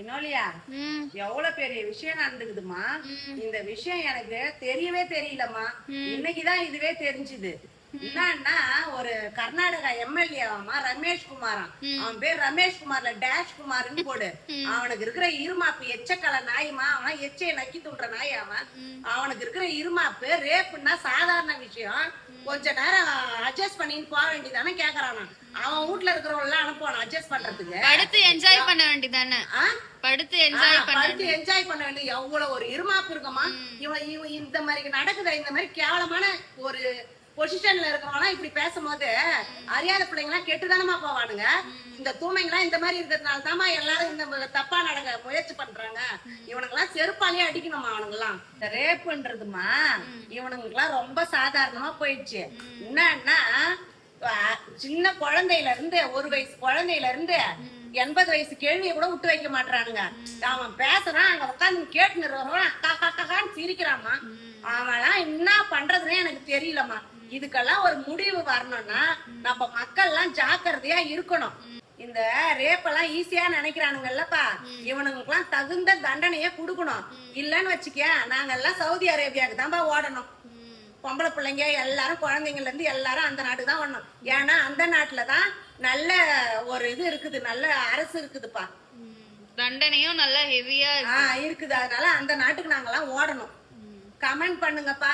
வினோலியா எவ்வளவு பெரிய விஷயம் நடந்துக்குதுமா. இந்த விஷயம் எனக்கு தெரியவே தெரியலம்மா. இன்னைக்குதான் இதுவே தெரிஞ்சுது. என்னன்னா ஒரு கர்நாடகா எம்எல்ஏவாமா ரமேஷ் குமாராம். அவன் பேர் ரமேஷ் குமார்ல டேஷ் குமார்னு போடு. அவனுக்கு இருக்கிற இருமாப்பு எச்சக்கலை நாய்மா. அவன் எச்சையை நக்கி துண்ற நாய். அவனுக்கு இருக்கிற இருமாப்பு ரேப்புன்னா சாதாரண விஷயம். கொஞ்ச நேரம் அட்ஜஸ்ட் பண்ணின்னு போக வேண்டியதானே கேக்குறானா. அவன் வீட்டுல இருக்கிறவங்க எல்லாம் அனுப்புவான் அட்ஜஸ்ட் பண்றதுக்கு. படுத்து என்ஜாய் பண்ண வேண்டியதானே. படுத்து என்ஜாய் பண்ண வேண்டிய எவ்வளவு ஒரு இருமாப்பு இருக்குமா. இவன் இந்த மாதிரி நடக்குது. இந்த மாதிரி கேவலமான ஒரு பொசிஷன்ல இருக்கிறவங்க இப்படி பேசும்போது அறியாத பிள்ளைங்க எல்லாம் கெட்டுதானமா போவானுங்க. இந்த தூமைங்கெல்லாம் இந்த மாதிரி இருக்கிறதுனால தாமா எல்லாரும் இந்த தப்பா நடக்க முயற்சி பண்றாங்க. இவனுக்கு எல்லாம் செருப்பாலேயே அடிக்கணுமா. அவனுங்கெல்லாம் இந்த ரேப்புன்றதுமா இவனுங்கெல்லாம் ரொம்ப சாதாரணமா போயிடுச்சு. என்னன்னா சின்ன குழந்தையில இருந்து 1 வயசு குழந்தையில இருந்து 80 வயசு கேள்வியை கூட விட்டு வைக்க மாட்டானுங்க. அவன் பேசுறான், அங்க உட்காந்து கேட்டு அக்கான்னு சிரிக்கிறாமா. அவன்லாம் என்ன பண்றதுன்னே எனக்கு தெரியலம்மா. இதுக்கெல்லாம் ஒரு முடிவு வரணும்னா நம்ம மக்கள் எல்லாம் ஜாக்கிரதையா இருக்கணும். இந்த ரேப்பெல்லாம் ஈஸியா நினைக்கிறானுங்கல்லப்பா. இவனுங்களுக்கெல்லாம் தகுந்த தண்டனைய கொடுக்கணும். இல்லன்னு வச்சுக்க நாங்க எல்லாம் சவுதி அரேபியாவுக்கு தான்ப்பா ஓடணும். பொம்பளை பிள்ளைங்க எல்லாரும் குழந்தைங்கள்ல இருந்து எல்லாரும் அந்த நாட்டுக்கு தான் ஓடணும். ஏன்னா அந்த நாட்டுலதான் நல்ல ஒரு இது இருக்குது, நல்ல அரசு இருக்குதுப்பா. தண்டனையும் நல்ல ஹெவியா இருக்குது. அதனால அந்த நாட்டுக்கு நாங்கெல்லாம் ஓடணும். கமெண்ட் பண்ணுங்கப்பா.